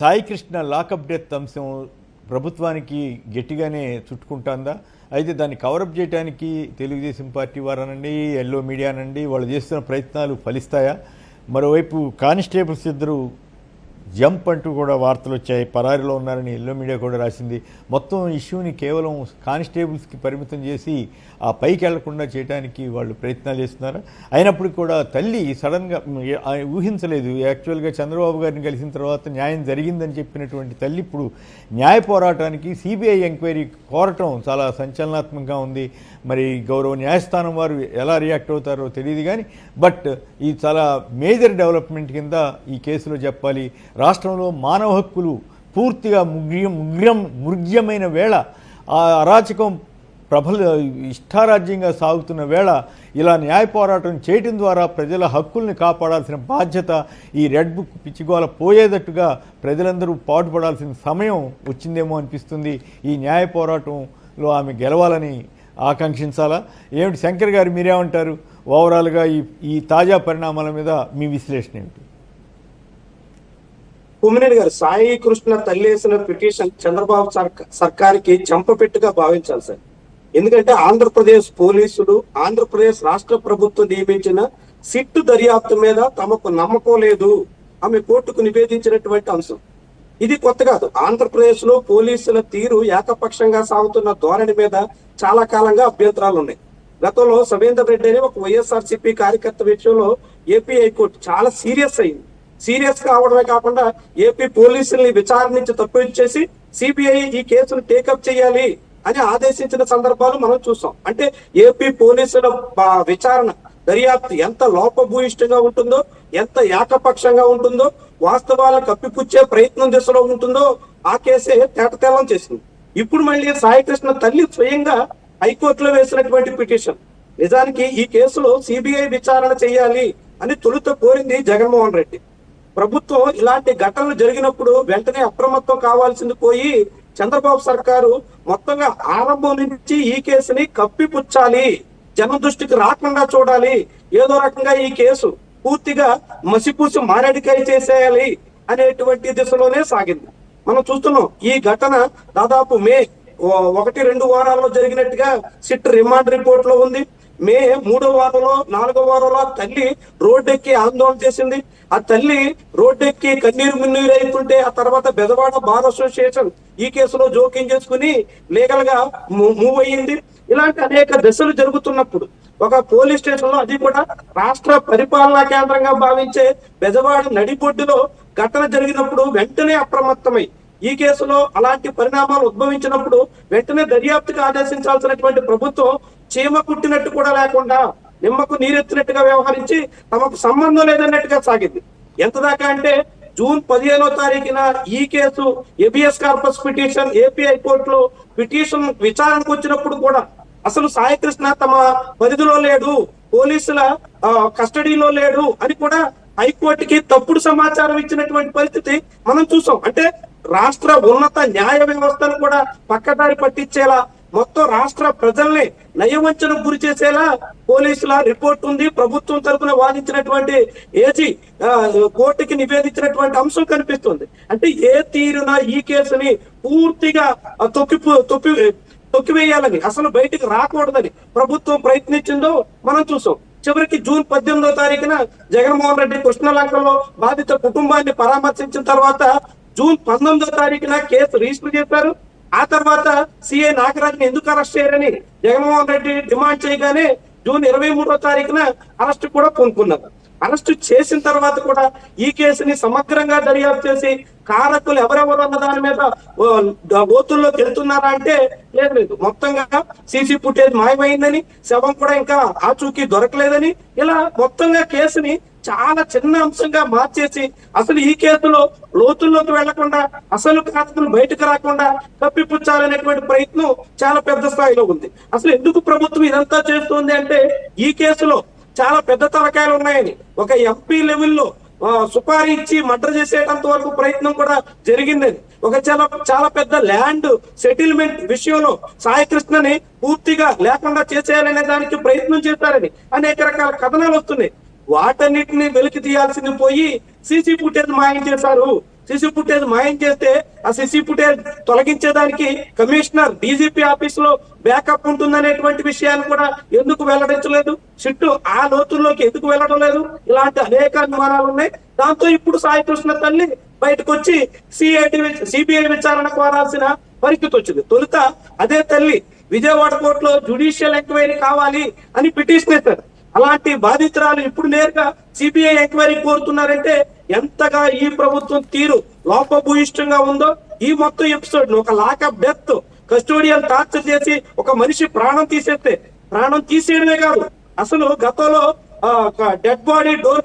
Saikrishna lockup death అంశం ప్రభుత్వానికి గట్టిగానే చుట్టుకుంటుందా? అయితే దాన్ని కవరప్ చేయడానికి తెలుగుదేశం పార్టీ వారనండి, ఎల్లో మీడియా అనండి, వాళ్ళు చేస్తున్న ప్రయత్నాలు ఫలిస్తాయా? మరోవైపు కానిస్టేబుల్స్ ఇద్దరు జంప్ అంటూ కూడా వార్తలు వచ్చాయి, పరారీలో ఉన్నారని ఎల్లో మీడియా కూడా రాసింది. మొత్తం ఇష్యూని కేవలం కానిస్టేబుల్స్కి పరిమితం చేసి ఆ పైకి వెళ్లకుండా చేయడానికి వాళ్ళు ప్రయత్నాలు చేస్తున్నారు. అయినప్పటికీ కూడా తల్లి సడన్గా ఊహించలేదు. యాక్చువల్గా చంద్రబాబు గారిని కలిసిన తర్వాత న్యాయం జరిగిందని చెప్పినటువంటి తల్లి ఇప్పుడు న్యాయ పోరాటానికి సిబిఐ ఎంక్వైరీ కోరటం చాలా సంచలనాత్మకంగా ఉంది. మరి గౌరవ న్యాయస్థానం వారు ఎలా రియాక్ట్ అవుతారో తెలియదు కానీ, బట్ ఇది చాలా మేజర్ డెవలప్మెంట్ కింద ఈ కేసులో చెప్పాలి. రాష్ట్రంలో మానవ హక్కులు పూర్తిగా మృగ్యమైన వేళ, ఆ అరాచకం ఇష్టారాజ్యంగా సాగుతున్న వేళ ఇలా న్యాయ పోరాటం చేయటం ద్వారా ప్రజల హక్కుల్ని కాపాడాల్సిన బాధ్యత, ఈ రెడ్ బుక్ పిచ్చిగోల పోయేటట్టుగా ప్రజలందరూ పాటుపడాల్సిన సమయం వచ్చిందేమో అనిపిస్తుంది. ఈ న్యాయ పోరాటంలో ఆమె గెలవాలని ఆకాంక్షించాలా? ఏమిటి శంకర్ గారు, మీరేమంటారు? ఓవరాల్గా ఈ తాజా పరిణామాల మీద మీ విశ్లేషణ ఏమిటి? కుమ్మినేని గారు, సాయి కృష్ణ తల్లేసిన పిటిషన్ చంద్రబాబు సర్కార్కి చెంపపెట్టుగా భావించాలి సార్. ఎందుకంటే ఆంధ్రప్రదేశ్ పోలీసులు, ఆంధ్రప్రదేశ్ రాష్ట్ర ప్రభుత్వం నియమించిన సిట్టు దర్యాప్తు మీద తమకు నమ్మకం లేదు ఆమె కోర్టుకు నివేదించినటువంటి అంశం. ఇది కొత్త కాదు. ఆంధ్రప్రదేశ్ లో పోలీసుల తీరు ఏకపక్షంగా సాగుతున్న ధోరణి మీద చాలా కాలంగా అభ్యంతరాలు ఉన్నాయి. గతంలో సవేందర్ రెడ్డి అని ఒక వైఎస్ఆర్సీపీ కార్యకర్త విషయంలో ఏపీ హైకోర్టు చాలా సీరియస్ అయింది. సీరియస్ కావడమే కాకుండా ఏపీ పోలీసుల్ని విచారించి తప్పించేసి సిబిఐ ఈ కేసును టేకప్ చేయాలి అని ఆదేశించిన సందర్భాలు మనం చూసాం. అంటే ఏపీ పోలీసుల విచారణ దర్యాప్తు ఎంత లోపభూయిష్టంగా ఉంటుందో, ఎంత ఏకపక్షంగా ఉంటుందో, వాస్తవాలను కప్పిపుచ్చే ప్రయత్నం దిశలో ఉంటుందో ఆ కేసే తేటతెల్లం చేసింది. ఇప్పుడు మళ్ళీ సాయికృష్ణ తల్లి స్వయంగా హైకోర్టులో వేసినటువంటి పిటిషన్, నిజానికి ఈ కేసులో సిబిఐ విచారణ చేయాలి అని తొలుత కోరింది జగన్మోహన్ రెడ్డి. ప్రభుత్వం ఇలాంటి ఘటనలు జరిగినప్పుడు వెంటనే అప్రమత్తం కావాల్సింది పోయి చంద్రబాబు సర్కారు మొత్తంగా ఆరంభం నుంచి ఈ కేసుని కప్పిపుచ్చాలి, జనం దృష్టికి రాకుండా చూడాలి, ఏదో రకంగా ఈ కేసు పూర్తిగా మసిపూసి మారేడికాయ చేసేయాలి అనేటువంటి దిశలోనే సాగింది. మనం చూస్తున్నాం ఈ ఘటన దాదాపు మే 1-2 వారాల్లో జరిగినట్టుగా సిట్ రిమాండ్ రిపోర్ట్ లో ఉంది. మే 3వ వారంలో 4వ వారంలో తల్లి రోడ్డెక్కి ఆందోళన చేసింది. ఆ తల్లి రోడ్డెక్కి కన్నీరు మున్నీరు అయితుంటే ఆ తర్వాత బెజవాడ బార్ అసోసియేషన్ ఈ కేసులో జోక్యం చేసుకుని లీగల్ గా మూవ్ అయ్యింది. ఇలాంటి అనేక దశలు జరుగుతున్నప్పుడు ఒక పోలీస్ స్టేషన్ లో, అది కూడా రాష్ట్ర పరిపాలనా కేంద్రంగా భావించే బెజవాడ నడిబొడ్డులో ఘటన జరిగినప్పుడు వెంటనే అప్రమత్తమై ఈ కేసులో అలాంటి పరిణామాలు ఉద్భవించినప్పుడు వెంటనే దర్యాప్తుకు ఆదేశించాల్సినటువంటి ప్రభుత్వం చీమ కుట్టినట్టు కూడా లేకుండా, నిమ్మకు నీరెత్తినట్టుగా వ్యవహరించి తమకు సంబంధం లేదన్నట్టుగా సాగింది. ఎంత దాకా అంటే జూన్ 15వ తారీఖున ఈ case habeas corpus petition AP హైకోర్టులో పిటిషన్ విచారణకు వచ్చినప్పుడు కూడా అసలు సాయికృష్ణ తమ పరిధిలో లేడు, పోలీసుల కస్టడీలో లేడు అని కూడా హైకోర్టుకి తప్పుడు సమాచారం ఇచ్చినటువంటి పరిస్థితి మనం చూసాం. అంటే రాష్ట్ర ఉన్నత న్యాయ వ్యవస్థను కూడా పక్కదారి పట్టించేలా, మొత్తం రాష్ట్ర ప్రజల్ని నయవంచనకు గురి చేసేలా పోలీసుల రిపోర్ట్ ఉంది. ప్రభుత్వం తరఫున వాదించినటువంటి ఏజీ కోర్టుకి నివేదించినటువంటి అంశం కనిపిస్తుంది. అంటే ఏ తీరున ఈ కేసుని పూర్తిగా తొక్కివేయాలని, అసలు బయటికి రాకూడదని ప్రభుత్వం ప్రయత్నించిందో మనం చూసాం. చివరికి జూన్ 18వ తారీఖున జగన్మోహన్ రెడ్డి కృష్ణలంకలో బాధిత కుటుంబాన్ని పరామర్శించిన తర్వాత జూన్ 19వ తారీఖున కేసు రిజిస్టర్ చేశారు. ఆ తర్వాత సిఐ నాగరాజ్ని ఎందుకు అరెస్ట్ చేయరని జగన్మోహన్ రెడ్డి డిమాండ్ చేయగానే జూన్ 23వ తారీఖున అరెస్ట్ కూడా పూనుకున్నారు. అరెస్టు చేసిన తర్వాత కూడా ఈ కేసుని సమగ్రంగా దర్యాప్తు చేసి కారకులు ఎవరెవరు అన్న దాని మీద లోతుల్లోకి వెళ్తున్నారా అంటే లేదు. మొత్తంగా సీసీ ఫుటేజ్ మాయమైందని, శవం కూడా ఇంకా ఆచూకీ దొరకలేదని, ఇలా మొత్తంగా కేసుని చాలా చిన్న అంశంగా మార్చేసి అసలు ఈ కేసులో లోతుల్లోకి వెళ్లకుండా, అసలు కారకులు బయటకు రాకుండా కప్పిపుచ్చాలనేటువంటి ప్రయత్నం చాలా పెద్ద స్థాయిలో ఉంది. అసలు ఎందుకు ప్రభుత్వం ఇదంతా చేస్తుంది అంటే ఈ కేసులో చాలా పెద్ద తలకాయలు ఉన్నాయని, ఒక ఎంపీ లెవెల్లో సుపారీ ఇచ్చి మర్డర్ చేసేటంత వరకు ప్రయత్నం కూడా జరిగిందని, ఒక చాలా పెద్ద ల్యాండ్ సెటిల్మెంట్ విషయంలో సాయికృష్ణని పూర్తిగా లేకుండా చేసేయాలనే దానికి ప్రయత్నం చేశారని అనేక రకాల కథనాలు వస్తున్నాయి. వాటన్నిటిని వెలికి తీయాల్సింది పోయి సీసీ ఫుటేజ్ మాయం చేశారు, సీసీ ఫుటేజ్ మాయం చేస్తే ఆ సీసీ ఫుటేజ్ తొలగించేదానికి కమిషనర్ డీజీపీ ఆఫీస్ లో బ్యాకప్ ఉంటుందనేటువంటి విషయాన్ని కూడా ఎందుకు వెల్లడించలేదు? చుట్టూ ఆ లోతుల్లోకి ఎందుకు వెళ్ళడం లేదు? ఇలాంటి అనేక అనుమానాలు ఉన్నాయి. దాంతో ఇప్పుడు సాయి కృష్ణ తల్లి బయటకు వచ్చి సిబిఐ విచారణ కోరాల్సిన పరిస్థితి వచ్చింది. తొలుత అదే తల్లి విజయవాడ కోర్టులో జ్యుడిషియల్ ఎంక్వైరీ కావాలి అని పిటిషన్ వేశారు. అలాంటి బాధితురాలు ఇప్పుడు నేరుగా సిబిఐ ఎంక్వైరీ కోరుతున్నారంటే ఎంతగా ఈ ప్రభుత్వం తీరు లోపభూయిష్టంగా ఉందో. ఈ మొత్తం ఎపిసోడ్ ఒక lockup death, custodial torture చేసి ఒక మనిషి ప్రాణం తీసేస్తే, ప్రాణం తీసేయడమే కాదు అసలు గతంలో డెడ్ బాడీ డోర్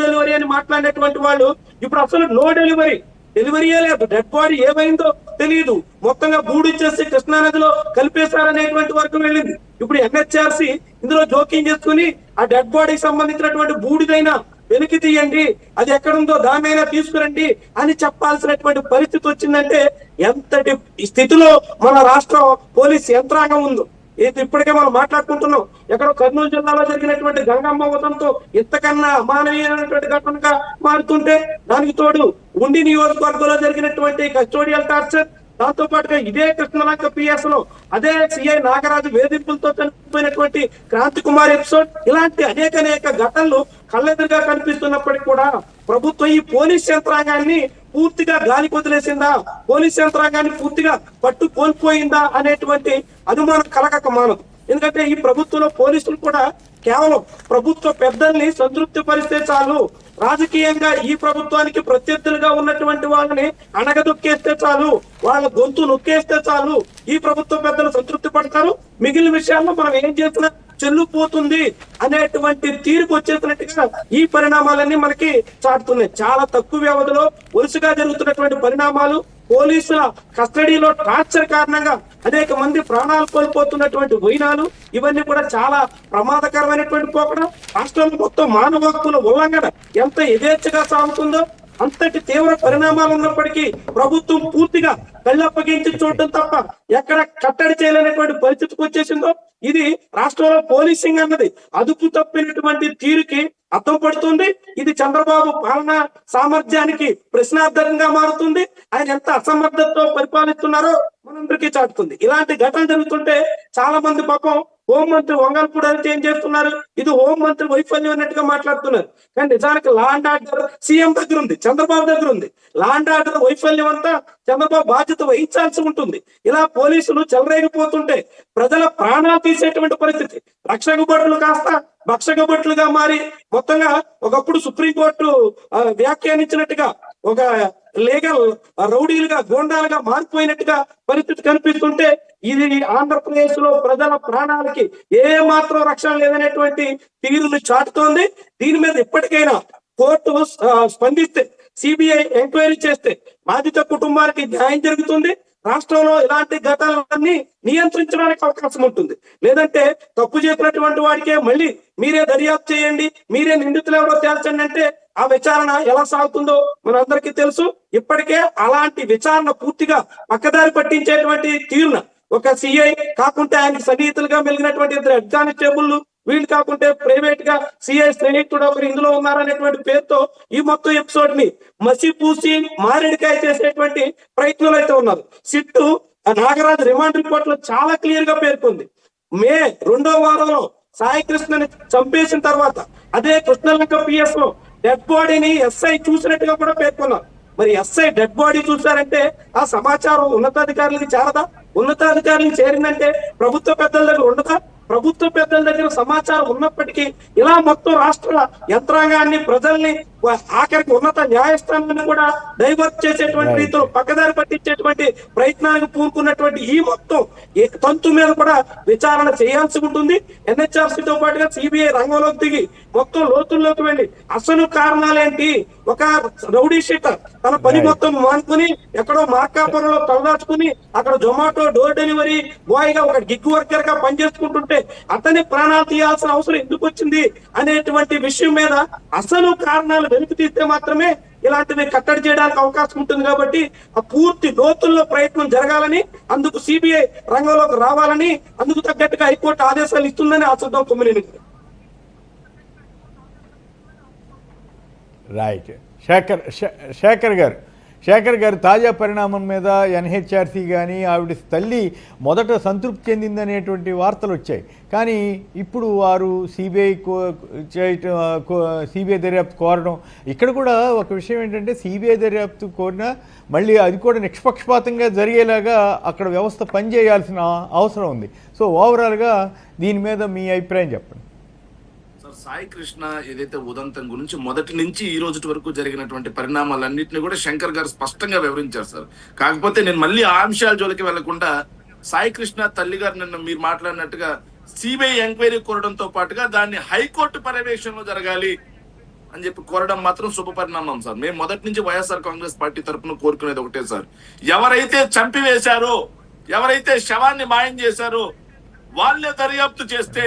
డెలివరీ అని మాట్లాడేటువంటి వాళ్ళు ఇప్పుడు అసలు నో డెలివరీయే లేదు. డెడ్ బాడీ ఏమైందో తెలియదు, మొత్తంగా బూడిచ్చేసి కృష్ణానదిలో కలిపేశారనేటువంటి వరకు వెళ్ళింది. ఇప్పుడు ఎన్హెచ్ఆర్సీ ఇందులో జోక్యం చేసుకుని ఆ డెడ్ బాడీకి సంబంధించినటువంటి బూడిదైనా వెలికి తీయండి, అది ఎక్కడుందో దాన్నైనా తీసుకురండి అని చెప్పాల్సినటువంటి పరిస్థితి వచ్చిందంటే ఎంతటి స్థితిలో మన రాష్ట్ర పోలీస్ యంత్రాంగం ఉందో ఇప్పటికే మనం మాట్లాడుకుంటున్నాం. ఎక్కడో కర్నూలు జిల్లాలో జరిగినటువంటి గంగమ్మ వదంతో ఇంతకన్నా అమానవీయమైనటువంటి ఘటనగా మారుతుంటే, దానికి తోడు ఉండి నియోజకవర్గంలో జరిగినటువంటి కస్టోడియల్ టార్చర్, దాంతో పాటుగా ఇదే కృష్ణలంక పిఎస్ లో అదే సిఐ నాగరాజు వేధింపులతో చనిపోయినటువంటి క్రాంతి కుమార్ ఎపిసోడ్, ఇలాంటి అనేక ఘటనలు కళ్ళెదురుగా కనిపిస్తున్నప్పటికీ కూడా ప్రభుత్వం ఈ పోలీస్ యంత్రాంగాన్ని పూర్తిగా గాలికి వదిలేసిందా, పోలీస్ యంత్రాంగాన్ని పూర్తిగా పట్టు కోల్పోయిందా అనేటువంటి అనుమానం కలగక మానదు. ఎందుకంటే ఈ ప్రభుత్వంలో పోలీసులు కూడా కేవలం ప్రభుత్వ పెద్దల్ని సంతృప్తి పరిస్తే చాలు, రాజకీయంగా ఈ ప్రభుత్వానికి ప్రత్యర్థులుగా ఉన్నటువంటి వాళ్ళని అణగదొక్కేస్తే చాలు, వాళ్ళ గొంతు నొక్కేస్తే చాలు, ఈ ప్రభుత్వ పెద్దలు సంతృప్తి పడతారు, మిగిలిన విషయాల్లో మనం ఏం చేసినా చెల్లుపోతుంది అనేటువంటి తీర్పు వచ్చేసినట్టుగా ఈ పరిణామాలన్నీ మనకి చాటుతున్నాయి. చాలా తక్కువ వ్యవధిలో వరుసగా జరుగుతున్నటువంటి పరిణామాలు, పోలీసుల కస్టడీలో టార్చర్ కారణంగా అనేక మంది ప్రాణాలు కోల్పోతున్నటువంటి వైనాలు, ఇవన్నీ కూడా చాలా ప్రమాదకరమైనటువంటి పోకడ. రాష్ట్రంలో మొత్తం మానవ హక్కుల ఉల్లంఘన ఎంత యథేచ్ఛగా సాగుతుందో, అంతటి తీవ్ర పరిణామాలు ఉన్నప్పటికీ ప్రభుత్వం పూర్తిగా కళ్ళప్పగించి చూడటం తప్ప ఎక్కడ కట్టడి చేయలేనటువంటి పరిస్థితికి వచ్చేసిందో, ఇది రాష్ట్రంలో పోలీసింగ్ అన్నది అదుపు తప్పినటువంటి తీరుకి అర్థం పడుతుంది. ఇది చంద్రబాబు పాలనా సామర్థ్యానికి ప్రశ్నార్థకంగా మారుతుంది. ఆయన ఎంత అసమర్థతతో పరిపాలిస్తున్నారో మనందరికీ చాటుతుంది. ఇలాంటి ఘటన జరుగుతుంటే చాలా మంది పాపం హోంమంత్రి వంగల్పూడి అయితే ఏం చేస్తున్నారు, ఇది హోంమంత్రి వైఫల్యం అన్నట్టుగా మాట్లాడుతున్నారు. కానీ నిజానికి లా అండ్ ఆర్డర్ సీఎం దగ్గర ఉంది, చంద్రబాబు దగ్గర ఉంది. లా అండ్ ఆర్డర్ వైఫల్యం అంతా చంద్రబాబు బాధ్యత వహించాల్సి ఉంటుంది. ఇలా పోలీసులు చెలరేగిపోతుంటే ప్రజల ప్రాణాలు తీసేటువంటి పరిస్థితి, రక్షక భటులు కాస్త భక్షక భటులుగా మారి మొత్తంగా ఒకప్పుడు సుప్రీంకోర్టు వ్యాఖ్యానించినట్టుగా ఒక లీగల్ రౌడీలుగా గోండాలుగా మారిపోయినట్టుగా పరిస్థితి కనిపిస్తుంటే, ఇది ఆంధ్రప్రదేశ్ లో ప్రజల ప్రాణాలకి ఏ మాత్రం రక్షణ లేదనేటువంటి తీరును చాటుతోంది. దీని మీద ఇప్పటికైనా కోర్టు స్పందిస్తే, సిబిఐ ఎంక్వైరీ చేస్తే బాధిత కుటుంబానికి న్యాయం జరుగుతుంది. రాష్ట్రంలో ఇలాంటి ఘటనలన్నీ నియంత్రించడానికి అవకాశం ఉంటుంది. లేదంటే తప్పు చేసినటువంటి వాడికే మళ్ళీ మీరే దర్యాప్తు చేయండి, మీరే నిందితులు ఎవరో తేల్చండి అంటే ఆ విచారణ ఎలా సాగుతుందో మనందరికీ తెలుసు. ఇప్పటికే అలాంటి విచారణ పూర్తిగా పక్కదారి పట్టించేటువంటి తీరున ఒక సిఐ కాకుంటే ఆయనకి సన్నిహితులుగా మెలిగినటువంటి ఇద్దరు హెడ్ కానిస్టేబుల్, వీళ్ళు కాకుంటే ప్రైవేట్ గా సిఐ స్నేహితుడు ఒకరు ఇందులో ఉన్నారనేటువంటి పేరుతో ఈ మొత్తం ఎపిసోడ్ ని మసి పూసి మారేడికాయ చేసేటువంటి ప్రయత్నాలు అయితే ఉన్నారు. సిట్టు నాగరాజు రిమాండ్ రిపోర్ట్ లో చాలా క్లియర్ గా పేర్కొంది. మే 2వ వారంలో సాయి కృష్ణని చంపేసిన తర్వాత అదే కృష్ణలంక పిఎస్ లో డెడ్ బాడీని ఎస్ఐ చూసినట్టుగా కూడా పేర్కొన్నారు. మరి ఎస్ఐ డెడ్ బాడీ చూసారంటే ఆ సమాచారం ఉన్నతాధికారులకి చేరదా? ఉన్నతాధికారులకు చేరిందంటే ప్రభుత్వ పెద్దల దగ్గర ఉండదా? ప్రభుత్వ పెద్దల దగ్గర సమాచారం ఉన్నప్పటికీ ఇలా మొత్తం రాష్ట్ర యంత్రాంగాన్ని, ప్రజల్ని, ఆఖరికి ఉన్నత న్యాయస్థానాన్ని కూడా డైవర్ట్ చేసేటువంటి రీతిలో పక్కదారి పట్టించేటువంటి ప్రయత్నాలకు పూనుకున్నటువంటి ఈ మొత్తం తంతు మీద కూడా విచారణ చేయాల్సి ఉంటుంది. ఎన్హెచ్ఆర్సీతో పాటుగా సిబిఐ రంగంలోకి దిగి మొత్తం లోతుల్లోకి వెళ్ళి అసలు కారణాలేంటి, ఒక రౌడీ షీటర్ తన పని మొత్తం మానుకుని ఎక్కడో మార్కాపురంలో తలదాచుకుని అక్కడ జొమాటో డోర్ డెలివరీ బాయ్ గా ఒక గిగ్ వర్కర్ గా పనిచేసుకుంటుంటే అతని ప్రాణాలు తీయాల్సిన అవసరం ఎందుకు వచ్చింది అనేటువంటి విషయం మీద అసలు కారణాలు వెలికి తీస్తే మాత్రమే ఇలాంటివి కట్టడి చేయడానికి అవకాశం ఉంటుంది. కాబట్టి ఆ పూర్తి లోతుల్లో ప్రయత్నం జరగాలని, అందుకు సిబిఐ రంగంలోకి రావాలని, అందుకు తగ్గట్టుగా హైకోర్టు ఆదేశాలు ఇస్తుందని ఆశిద్దాం. రైట్. శేఖర్ గారు, శేఖర్ గారు తాజా పరిణామం మీద ఎన్హెచ్ఆర్సీ కానీ ఆవిడ తల్లి మొదట సంతృప్తి చెందిందనేటువంటి వార్తలు వచ్చాయి. కానీ ఇప్పుడు వారు సిబిఐ దర్యాప్తు కోరడం, ఇక్కడ కూడా ఒక విషయం ఏంటంటే సిబిఐ దర్యాప్తు కోరినా మళ్ళీ అది కూడా నిష్పక్షపాతంగా జరిగేలాగా అక్కడ వ్యవస్థ పనిచేయాల్సిన అవసరం ఉంది. సో ఓవరాల్గా దీని మీద మీ అభిప్రాయం చెప్పండి. సాయి కృష్ణ ఏదైతే ఉదంతం గురించి మొదటి నుంచి ఈ రోజు వరకు జరిగినటువంటి పరిణామాలన్నింటినీ కూడా శంకర్ గారు స్పష్టంగా వివరించారు సార్. కాకపోతే నేను మళ్ళీ ఆ అంశాల జోలికి వెళ్లకుండా సాయి కృష్ణ తల్లి గారు నిన్న మీరు మాట్లాడినట్టుగా సిబిఐ ఎంక్వైరీ కోరడంతో పాటుగా దాన్ని హైకోర్టు పర్యవేక్షణలో జరగాలి అని చెప్పి కోరడం మాత్రం శుభ పరిణామం సార్. మేము మొదటి నుంచి వైఎస్ఆర్ కాంగ్రెస్ పార్టీ తరఫున కోరుకునేది ఒకటే సార్, ఎవరైతే చంపివేశారో, ఎవరైతే శవాన్ని మాయం చేశారో వాళ్ళే దర్యాప్తు చేస్తే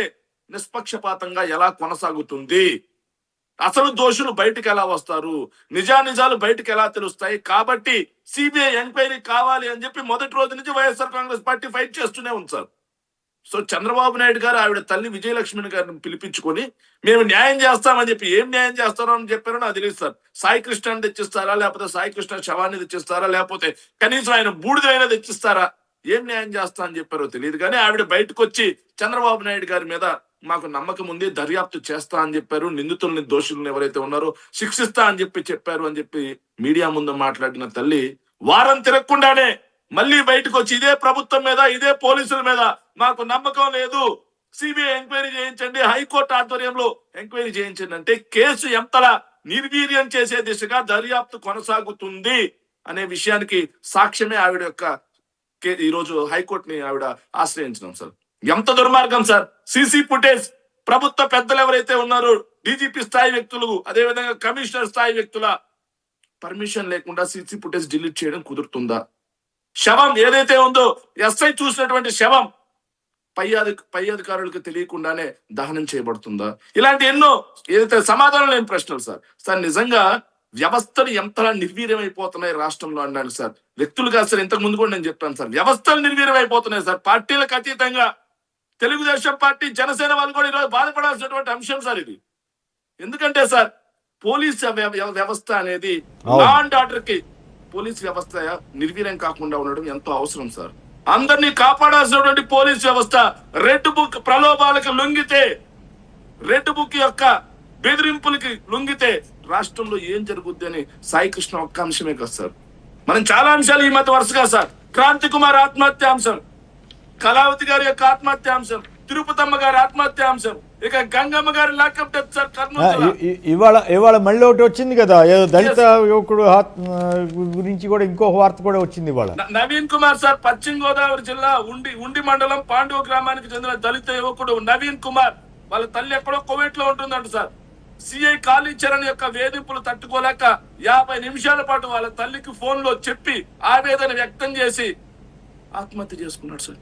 నిష్పక్షపాతంగా ఎలా కొనసాగుతుంది, అసలు దోషులు బయటకు ఎలా వస్తారు, నిజానిజాలు బయటకు ఎలా తెలుస్తాయి. కాబట్టి సిబిఐ ఎంక్వైరీ కావాలి అని చెప్పి మొదటి రోజు నుంచి వైఎస్ఆర్ కాంగ్రెస్ పార్టీ ఫైట్ చేస్తూనే ఉంది సార్. సో చంద్రబాబు నాయుడు గారు ఆవిడ తల్లి విజయలక్ష్మిని గారిని పిలిపించుకొని మేము న్యాయం చేస్తామని చెప్పి, ఏం న్యాయం చేస్తారో అని చెప్పారో నాకు తెలియదు సార్. సాయి కృష్ణని తెచ్చిస్తారా, లేకపోతే సాయి కృష్ణ శవాన్ని తెచ్చిస్తారా, లేకపోతే కనీసం ఆయన బూడిదైనా తెచ్చిస్తారా, ఏం న్యాయం చేస్తా అని చెప్పారో తెలియదు. కానీ ఆవిడ బయటకు వచ్చి చంద్రబాబు నాయుడు గారి మీద మాకు నమ్మకం ఉంది, దర్యాప్తు చేస్తా అని చెప్పారు, నిందితుల్ని దోషుల్ని ఎవరైతే ఉన్నారో శిక్షిస్తా అని చెప్పారు అని చెప్పి మీడియా ముందు మాట్లాడిన తల్లి వారం తిరగకుండానే మళ్ళీ బయటకు వచ్చి ఇదే ప్రభుత్వం మీద, ఇదే పోలీసుల మీద మాకు నమ్మకం లేదు, సిబిఐ ఎంక్వైరీ చేయించండి, హైకోర్టు ఆధ్వర్యంలో ఎంక్వైరీ చేయించండి అంటే కేసు ఎంతలా నిర్వీర్యం చేసే దిశగా దర్యాప్తు కొనసాగుతుంది అనే విషయానికి సాక్ష్యమే ఆవిడ యొక్క ఈ రోజు హైకోర్టుని ఆవిడ ఆశ్రయించడం సార్. ఎంత దుర్మార్గం సార్. సీసీ ఫుటేజ్ ప్రభుత్వ పెద్దలు ఎవరైతే ఉన్నారో, డీజీపీ స్థాయి వ్యక్తులు, అదే విధంగా కమిషనర్ స్థాయి వ్యక్తుల పర్మిషన్ లేకుండా సీసీ ఫుటేజ్ డిలీట్ చేయడం కుదురుతుందా? శవం ఏదైతే ఉందో ఎస్ఐ చూసినటువంటి శవం పై అధికారులకు తెలియకుండానే దహనం చేయబడుతుందా? ఇలాంటి ఎన్నో ఏదైతే సమాధానం లేని ప్రశ్నలు సార్. సార్ నిజంగా వ్యవస్థలు ఎంతలా నిర్వీర్యమైపోతున్నాయి రాష్ట్రంలో అన్నాను సార్. వ్యక్తులుగా సార్ ఇంతకు ముందు కూడా నేను చెప్పాను సార్, వ్యవస్థలు నిర్వీర్యమైపోతున్నాయి సార్. పార్టీలకు అతీతంగా తెలుగుదేశం పార్టీ, జనసేన వాళ్ళు కూడా ఈరోజు బాధపడాల్సినటువంటి అంశం సార్ ఇది. ఎందుకంటే సార్ పోలీస్ వ్యవస్థ అనేది లా అండ్ ఆర్డర్ కి పోలీస్ వ్యవస్థ నిర్వీర్యం కాకుండా ఉండడం ఎంతో అవసరం సార్. అందరినీ కాపాడాల్సినటువంటి పోలీస్ వ్యవస్థ రెడ్ బుక్ ప్రలోభాలకు లొంగితే, రెడ్ బుక్ యొక్క బెదిరింపులకి లొంగితే రాష్ట్రంలో ఏం జరుగుద్ది అని సాయి కృష్ణ ఒక్క అంశమే కదా సార్. మనం చాలా అంశాలు ఈ మధ్య వరుసగా సార్, క్రాంతి కుమార్ ఆత్మహత్యాంశం, కళావతి గారి యొక్క ఆత్మహత్యాంశం, తిరుపతమ్మ గారి ఆత్మహత్యాంశం, ఇక గంగమ్మ గారి లాకప్ డెత్ సార్ కర్నూలు. ఇవాళ మళ్ళీ ఒకటి వచ్చింది కదా, ఏదో దళిత యువకుడు గురించి కూడా ఇంకో వార్త కూడా వచ్చింది ఇవాళ. నవీన్ కుమార్ సార్, పశ్చిమ గోదావరి జిల్లా ఉండి మండలం పాండవ గ్రామానికి చెందిన దళిత యువకుడు నవీన్ కుమార్, వాళ్ళ తల్లి ఎక్కడో కువైట్ లో ఉంటుందంట సార్. సిఐ కాళీచరణ్ యొక్క వేధింపులు తట్టుకోలేక 50 నిమిషాల పాటు వాళ్ళ తల్లికి ఫోన్ లో చెప్పి ఆవేదన వ్యక్తం చేసి ఆత్మహత్య చేసుకున్నాడు సార్.